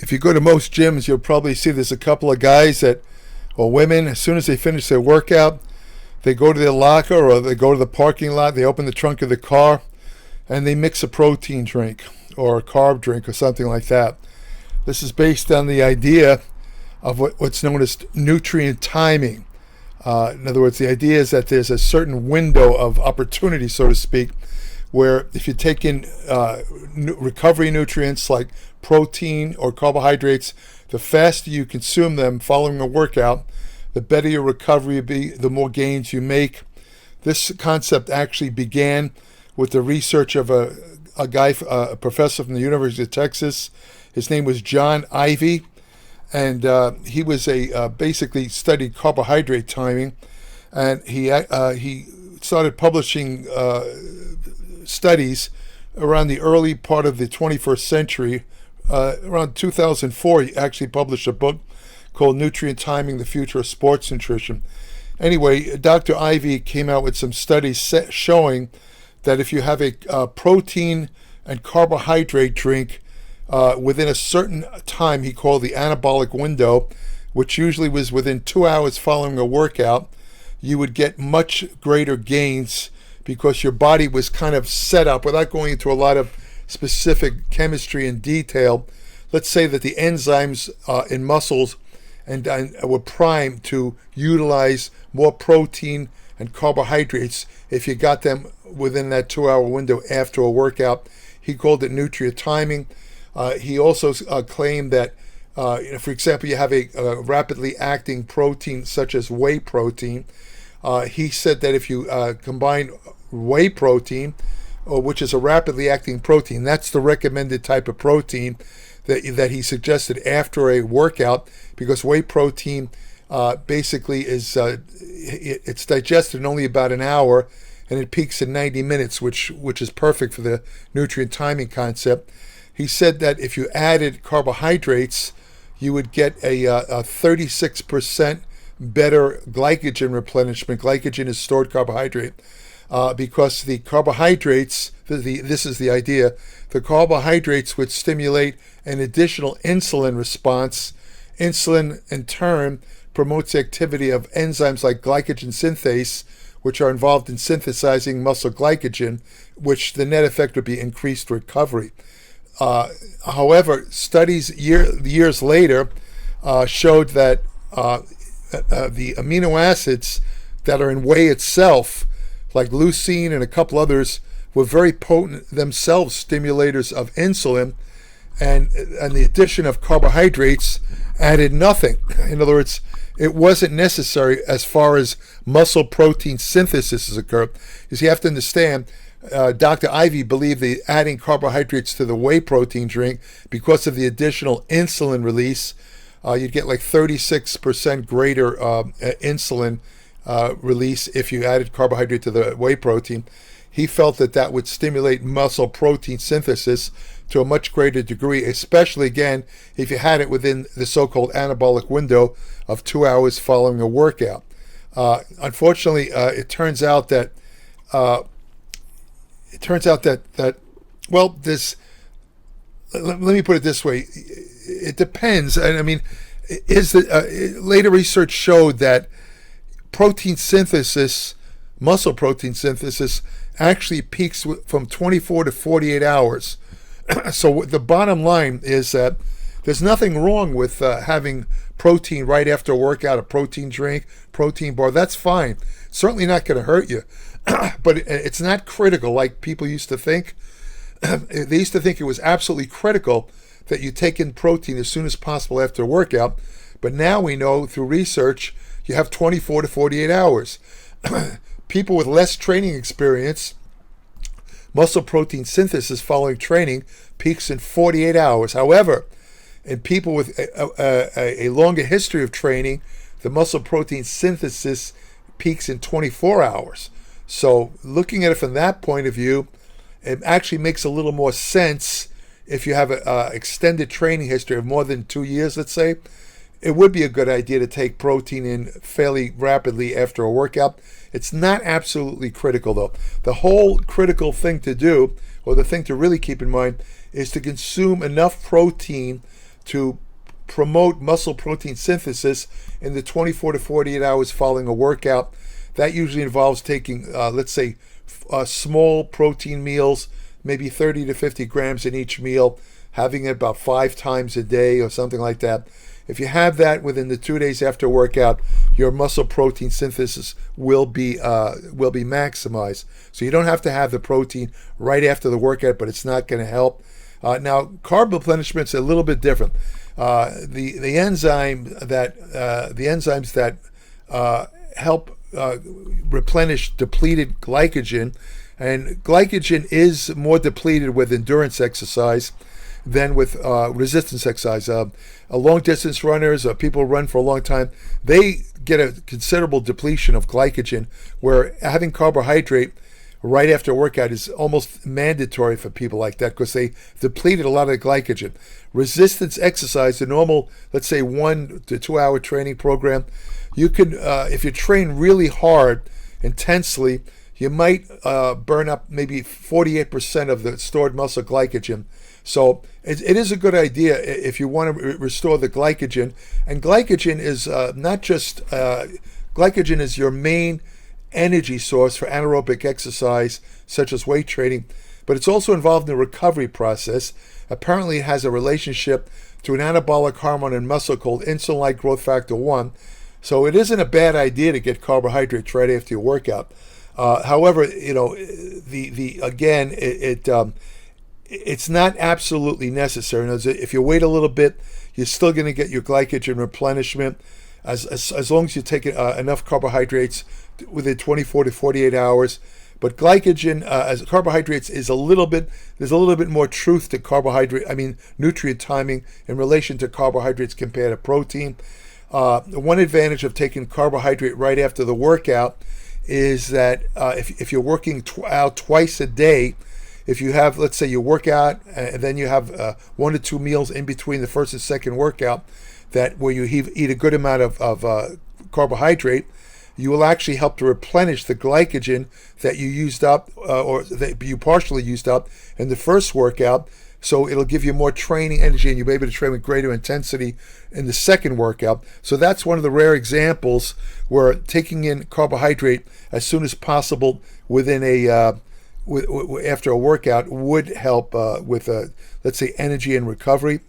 if you go to most gyms, you'll probably see there's a couple of guys that, or women, as soon as they finish their workout, they go to their locker or they go to the parking lot, they open the trunk of the car, and they mix a protein drink or a carb drink or something like that. This is based on the idea of what's known as nutrient timing. In other words, the idea is that there's a certain window of opportunity, so to speak, where if you take in recovery nutrients like protein or carbohydrates, the faster you consume them following a workout, the better your recovery will be, the more gains you make. This concept actually began with the research of a professor from the University of Texas. His name was John Ivey, and he was basically studied carbohydrate timing, and he started publishing studies around the early part of the 21st century. Around 2004, he actually published a book called Nutrient Timing, the Future of Sports Nutrition. Anyway, Dr. Ivey came out with some studies showing that if you have a protein and carbohydrate drink within a certain time, he called the anabolic window, which usually was within 2 hours following a workout, you would get much greater gains because your body was kind of set up, without going into a lot of specific chemistry and detail. Let's say that the enzymes in muscles and were primed to utilize more protein and carbohydrates if you got them within that 2 hour window after a workout. He called it nutrient timing. He also claimed that, for example, you have a rapidly acting protein such as whey protein. He said that if you combine whey protein, which is a rapidly acting protein, that's the recommended type of protein that he suggested after a workout, because whey protein basically is it's digested in only about an hour, and it peaks in 90 minutes, which is perfect for the nutrient timing concept. He said that if you added carbohydrates, you would get a 36% better glycogen replenishment. Glycogen is stored carbohydrate because the carbohydrates, this is the idea, the carbohydrates would stimulate an additional insulin response. Insulin, in turn, promotes the activity of enzymes like glycogen synthase, which are involved in synthesizing muscle glycogen, which the net effect would be increased recovery. However, studies years later showed that the amino acids that are in whey itself, like leucine and a couple others, were very potent themselves stimulators of insulin, and the addition of carbohydrates added nothing. In other words, it wasn't necessary as far as muscle protein synthesis has occurred. Because you have to understand, Dr. Ivey believed that adding carbohydrates to the whey protein drink, because of the additional insulin release, you'd get like 36% greater insulin release if you added carbohydrate to the whey protein. He felt that would stimulate muscle protein synthesis to a much greater degree, especially, again, if you had it within the so-called anabolic window of 2 hours following a workout. Unfortunately, it turns out that well, this. Let me put it this way: it depends. And I mean, later research showed that protein synthesis, muscle protein synthesis, actually peaks from 24 to 48 hours. So the bottom line is that there's nothing wrong with having protein right after a workout, a protein drink, protein bar. That's fine. Certainly not going to hurt you. But it's not critical like people used to think. They used to think it was absolutely critical that you take in protein as soon as possible after a workout. But now we know through research you have 24 to 48 hours. People with less training experience, muscle protein synthesis following training peaks in 48 hours. However, in people with a longer history of training, the muscle protein synthesis peaks in 24 hours. So looking at it from that point of view, it actually makes a little more sense if you have an extended training history of more than 2 years, let's say. It would be a good idea to take protein in fairly rapidly after a workout. It's not absolutely critical, though. The whole critical thing to do, or the thing to really keep in mind, is to consume enough protein to promote muscle protein synthesis in the 24 to 48 hours following a workout. That usually involves taking, let's say, small protein meals, maybe 30 to 50 grams in each meal, having it about 5 times a day or something like that. If you have that within the 2 days after workout, your muscle protein synthesis will be maximized. So you don't have to have the protein right after the workout, but it's not going to help. Now, carb replenishment is a little bit different. The enzymes that help replenish depleted glycogen, and glycogen is more depleted with endurance exercise than with resistance exercise. Long distance runners, people who run for a long time, they get a considerable depletion of glycogen, where having carbohydrate right after a workout is almost mandatory for people like that, because they depleted a lot of the glycogen. Resistance exercise, the normal, let's say 1 to 2 hour training program, you can, if you train really hard, intensely, you might burn up maybe 48% of the stored muscle glycogen. So it is a good idea if you want to restore the glycogen. And glycogen is not just, glycogen is your main energy source for anaerobic exercise, such as weight training, but it's also involved in the recovery process. Apparently it has a relationship to an anabolic hormone in muscle called insulin-like growth factor 1. So it isn't a bad idea to get carbohydrates right after your workout. However, it's not absolutely necessary. If you wait a little bit, you're still going to get your glycogen replenishment as long as you take enough carbohydrates within 24 to 48 hours. But glycogen, as carbohydrates, there's a little bit more truth to nutrient timing in relation to carbohydrates compared to protein. One advantage of taking carbohydrate right after the workout is that if you're working out twice a day, if you have, let's say you work out and then you have 1 to 2 meals in between the first and second workout, where you eat a good amount of carbohydrate, you will actually help to replenish the glycogen that you used up or that you partially used up in the first workout. So it'll give you more training energy, and you'll be able to train with greater intensity in the second workout. So that's one of the rare examples where taking in carbohydrate as soon as possible within after a workout would help with, let's say, energy and recovery.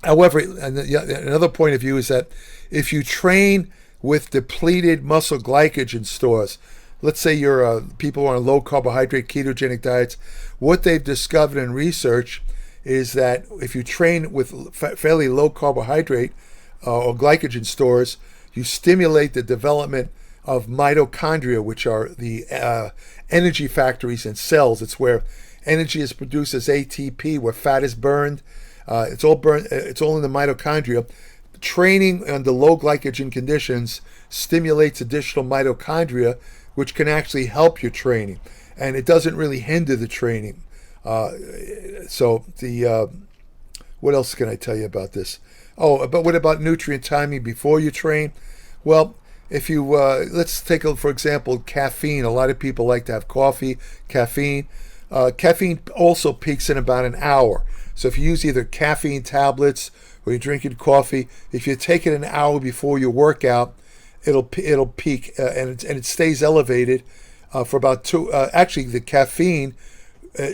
However, another point of view is that if you train with depleted muscle glycogen stores, let's say you're people who are on low carbohydrate ketogenic diets, what they've discovered in research is that if you train with fairly low carbohydrate or glycogen stores, you stimulate the development of mitochondria, which are the energy factories in cells. It's where energy is produced as ATP, where fat is burned. It's all in the mitochondria. Training under low glycogen conditions stimulates additional mitochondria, which can actually help your training, and it doesn't really hinder the training. What else can I tell you about this? But what about nutrient timing before you train? Well, if you let's take for example, caffeine. A lot of people like to have caffeine. Caffeine also peaks in about an hour. So if you use either caffeine tablets or you're drinking coffee, if you take it an hour before your workout, it'll peak and it stays elevated for about 2. Actually, the caffeine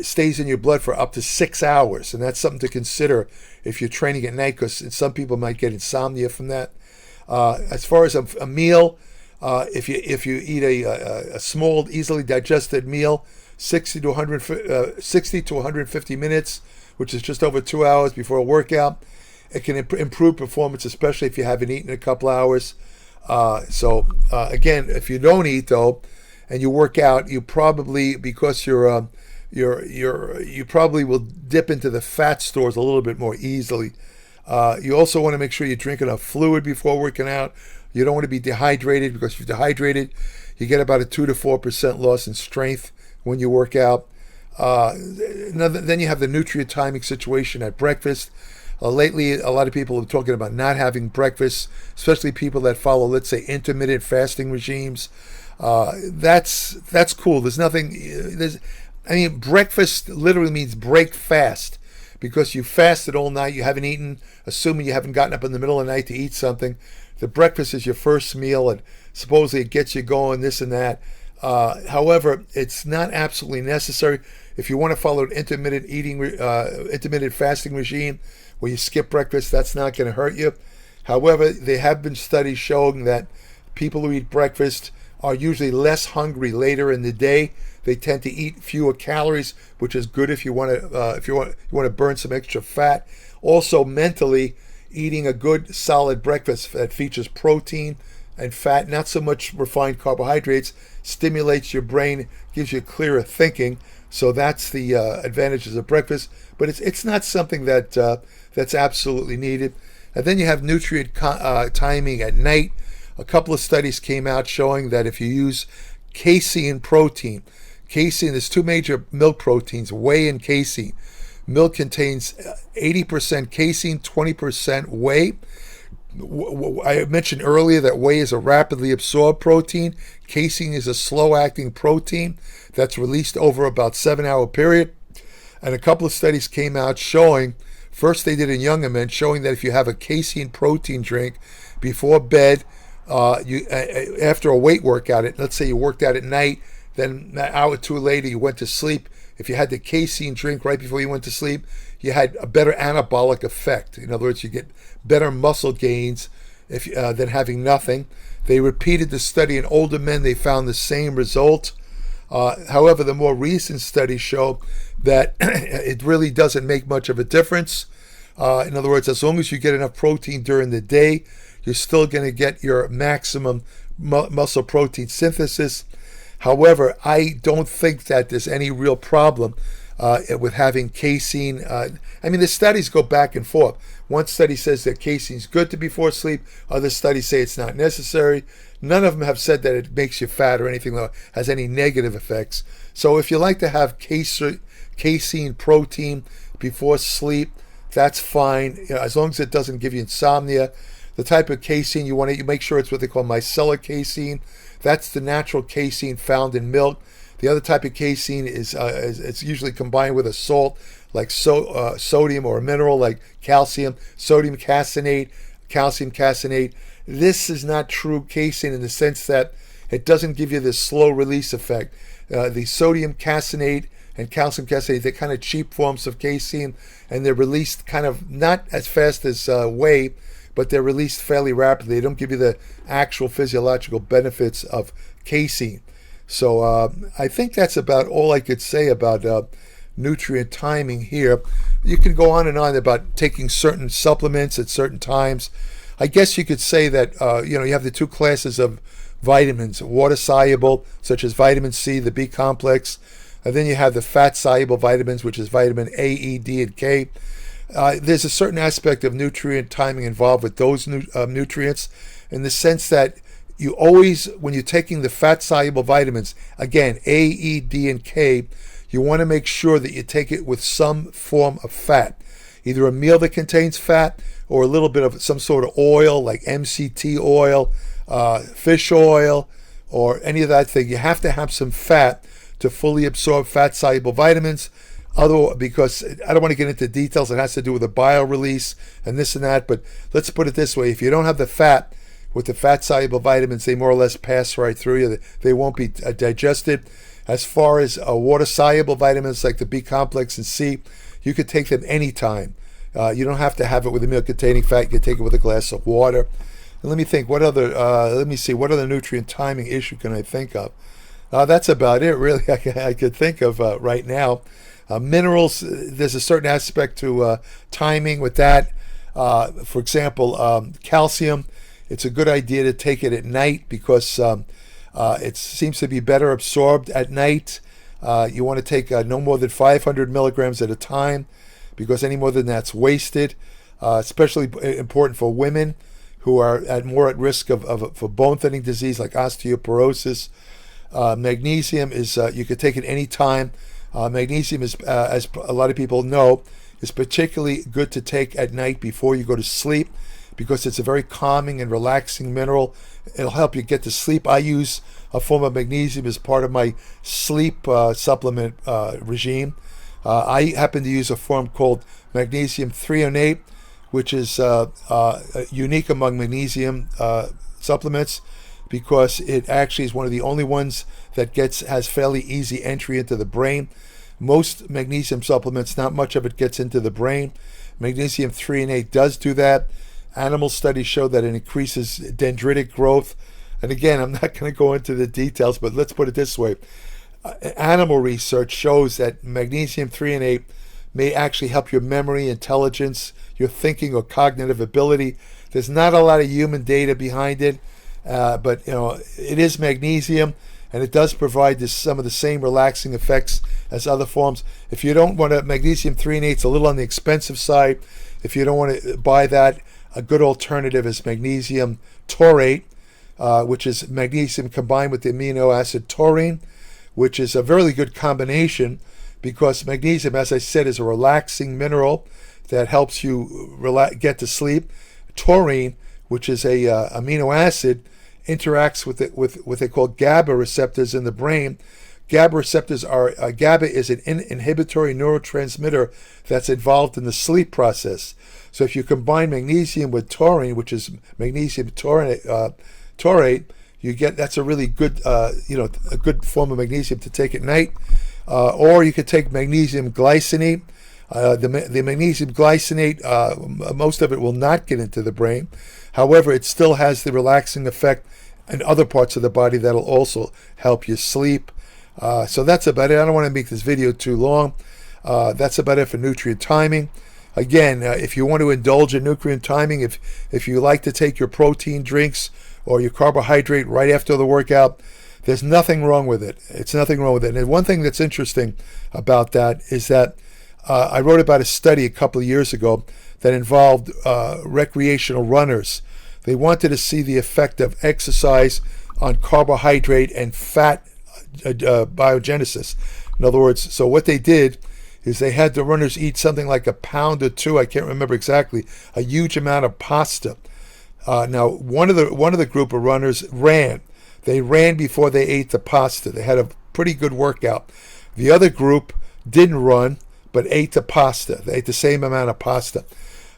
stays in your blood for up to 6 hours, and that's something to consider if you're training at night, because some people might get insomnia from that. As far as a meal, if you eat a small, easily digested meal, 60 to 150 minutes, which is just over 2 hours before a workout, it can improve performance, especially if you haven't eaten in a couple hours. Again, if you don't eat though, and you work out, you probably, because you probably will dip into the fat stores a little bit more easily. You also want to make sure you drink enough fluid before working out. You don't want to be dehydrated, because if you're dehydrated, you get about a 2 to 4% loss in strength when you work out. Then you have the nutrient timing situation at breakfast. Lately, a lot of people are talking about not having breakfast, especially people that follow, let's say, intermittent fasting regimes. That's cool. I mean, breakfast literally means break fast, because you fasted all night, you haven't eaten, assuming you haven't gotten up in the middle of the night to eat something. The breakfast is your first meal, and supposedly it gets you going, this and that. However, it's not absolutely necessary. If you want to follow an intermittent fasting regime where you skip breakfast, that's not going to hurt you. However, there have been studies showing that people who eat breakfast are usually less hungry later in the day. They tend to eat fewer calories, which is good if you want to burn some extra fat. Also, mentally, eating a good solid breakfast that features protein and fat, not so much refined carbohydrates, stimulates your brain, gives you clearer thinking. So that's the advantages of breakfast. But it's not something that's absolutely needed. And then you have nutrient timing at night. A couple of studies came out showing that if you use casein protein, there's two major milk proteins, whey and casein. Milk contains 80% casein, 20% whey. I mentioned earlier that whey is a rapidly absorbed protein. Casein is a slow-acting protein that's released over about 7-hour period. And a couple of studies came out showing, first they did in younger men, showing that if you have a casein protein drink before bed, after a weight workout, let's say you worked out at night, then an hour or two later you went to sleep. If you had the casein drink right before you went to sleep, you had a better anabolic effect. In other words, you get better muscle gains than having nothing. They repeated the study in older men. They found the same result. However, the more recent studies show that it really doesn't make much of a difference. In other words, as long as you get enough protein during the day, you're still going to get your maximum muscle protein synthesis. However, I don't think that there's any real problem with having casein. I mean, the studies go back and forth. One study says that casein is good to before sleep. Other studies say it's not necessary. None of them have said that it makes you fat or anything that has any negative effects. So if you like to have casein protein before sleep, that's fine, as long as it doesn't give you insomnia. The type of casein you want to make sure it's what they call micellar casein. That's the natural casein found in milk. The other type of casein is it's usually combined with a salt like sodium, or a mineral like calcium, sodium caseinate, calcium caseinate. This is not true casein in the sense that it doesn't give you this slow release effect. The sodium caseinate and calcium caseinate, they're kind of cheap forms of casein, and they're released kind of not as fast as whey, but they're released fairly rapidly. They don't give you the actual physiological benefits of casein. So I think that's about all I could say about nutrient timing here. You can go on and on about taking certain supplements at certain times. I guess you could say that you have the two classes of vitamins: water soluble, such as vitamin C, the B complex, and then you have the fat soluble vitamins, which is vitamin A, E, D, and K. There's a certain aspect of nutrient timing involved with those nutrients, in the sense that you always, when you're taking the fat soluble vitamins, again, A, E, D, and K, you want to make sure that you take it with some form of fat, either a meal that contains fat or a little bit of some sort of oil like MCT oil, fish oil, or any of that thing. You have to have some fat to fully absorb fat soluble vitamins. Because I don't want to get into details, it has to do with the bio release and this and that, but let's put it this way: if you don't have the fat with the fat soluble vitamins, they more or less pass right through you. They won't be digested. As far as water soluble vitamins like the B complex and C, you could take them anytime. You don't have to have it with a meal containing fat. You can take it with a glass of water. And let me think, what other nutrient timing issue can I think of? That's about it, really. I could think of right now. Minerals, there's a certain aspect to timing with that. For example, calcium, it's a good idea to take it at night because it seems to be better absorbed at night. You want to take no more than 500 milligrams at a time, because any more than that's wasted. Especially important for women who are more at risk for bone thinning disease like osteoporosis. Magnesium is you could take it any time. Magnesium is, as a lot of people know, is particularly good to take at night before you go to sleep, because it's a very calming and relaxing mineral. It'll help you get to sleep. I use a form of magnesium as part of my sleep supplement regime. I happen to use a form called magnesium threonate, which is unique among magnesium supplements, because it actually is one of the only ones that has fairly easy entry into the brain. Most magnesium supplements, not much of it gets into the brain. Magnesium threonate does do that. Animal studies show that it increases dendritic growth. And again, I'm not going to go into the details, but let's put it this way. Animal research shows that magnesium threonate may actually help your memory, intelligence, your thinking or cognitive ability. There's not a lot of human data behind it, but it is magnesium, and it does provide some of the same relaxing effects as other forms. If you don't want to, magnesium threonate is a little on the expensive side. If you don't want to buy that, a good alternative is magnesium taurate, which is magnesium combined with the amino acid taurine, which is a very good combination, because magnesium, as I said, is a relaxing mineral that helps you get to sleep. Taurine, which is a amino acid, interacts with what they call GABA receptors in the brain. GABA receptors GABA is an inhibitory neurotransmitter that's involved in the sleep process. So if you combine magnesium with taurine, which is magnesium taurate, that's a really good, a good form of magnesium to take at night. Or you could take magnesium glycinate. The magnesium glycinate, most of it will not get into the brain. However, it still has the relaxing effect in other parts of the body that'll also help you sleep. So that's about it. I don't want to make this video too long. That's about it for nutrient timing. Again, if you want to indulge in nutrient timing, if you like to take your protein drinks or your carbohydrate right after the workout, there's nothing wrong with it. It's nothing wrong with it. And one thing that's interesting about that is that I wrote about a study a couple of years ago that involved recreational runners. They wanted to see the effect of exercise on carbohydrate and fat biogenesis. In other words, so what they did is they had the runners eat something like a pound or two, I can't remember exactly, a huge amount of pasta. Now, one of the group of runners ran. They ran before they ate the pasta. They had a pretty good workout. The other group didn't run, but ate the pasta. They ate the same amount of pasta.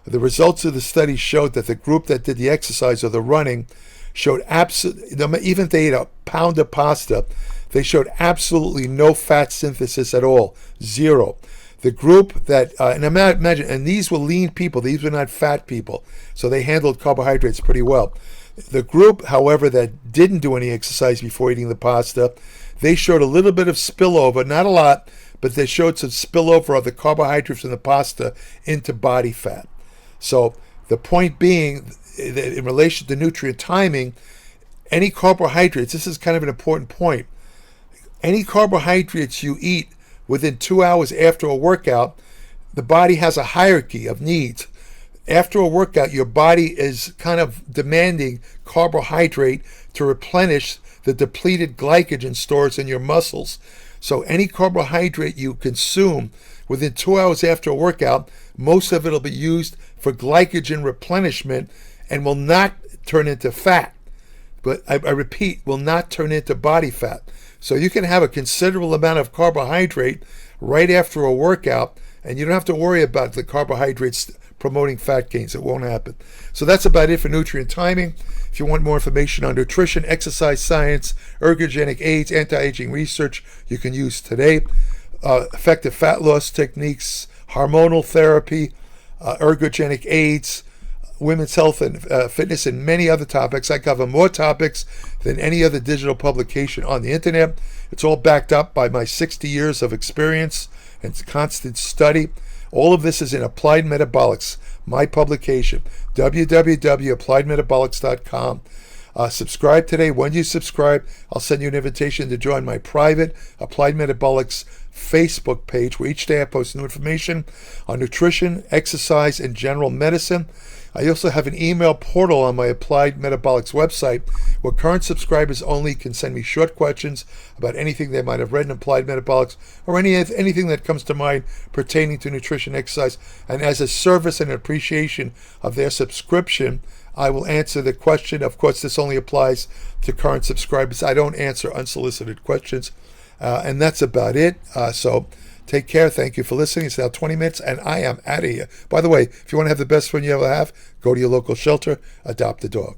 The results of the study showed that the group that did the exercise or the running showed even if they ate a pound of pasta, they showed absolutely no fat synthesis at all, zero. The group that, and imagine, and these were lean people, these were not fat people, so they handled carbohydrates pretty well. The group, however, that didn't do any exercise before eating the pasta, they showed a little bit of spillover, not a lot, but they showed some spillover of the carbohydrates from the pasta into body fat. So the point being, in relation to nutrient timing, any carbohydrates, this is kind of an important point, any carbohydrates you eat within 2 hours after a workout, the body has a hierarchy of needs. After a workout, your body is kind of demanding carbohydrate to replenish the depleted glycogen stores in your muscles. So any carbohydrate you consume within 2 hours after a workout, most of it will be used for glycogen replenishment and will not turn into fat. But I repeat, will not turn into body fat. So you can have a considerable amount of carbohydrate right after a workout, and you don't have to worry about the carbohydrates promoting fat gains. It won't happen. So that's about it for nutrient timing. If you want more information on nutrition, exercise science, ergogenic aids, anti-aging research, you can use today. Effective fat loss techniques, hormonal therapy, ergogenic aids, women's health and fitness, and many other topics. I cover more topics than any other digital publication on the internet. It's all backed up by my 60 years of experience and constant study. All of this is in Applied Metabolics, my publication, www.appliedmetabolics.com. Subscribe today. When you subscribe, I'll send you an invitation to join my private Applied Metabolics Facebook page, where each day I post new information on nutrition, exercise, and general medicine. I also have an email portal on my Applied Metabolics website where current subscribers only can send me short questions about anything they might have read in Applied Metabolics or anything that comes to mind pertaining to nutrition, exercise. And as a service and appreciation of their subscription, I will answer the question. Of course, this only applies to current subscribers. I don't answer unsolicited questions. And that's about it. So take care. Thank you for listening. It's now 20 minutes, and I am out of here. By the way, if you want to have the best fun you ever have, go to your local shelter, adopt a dog.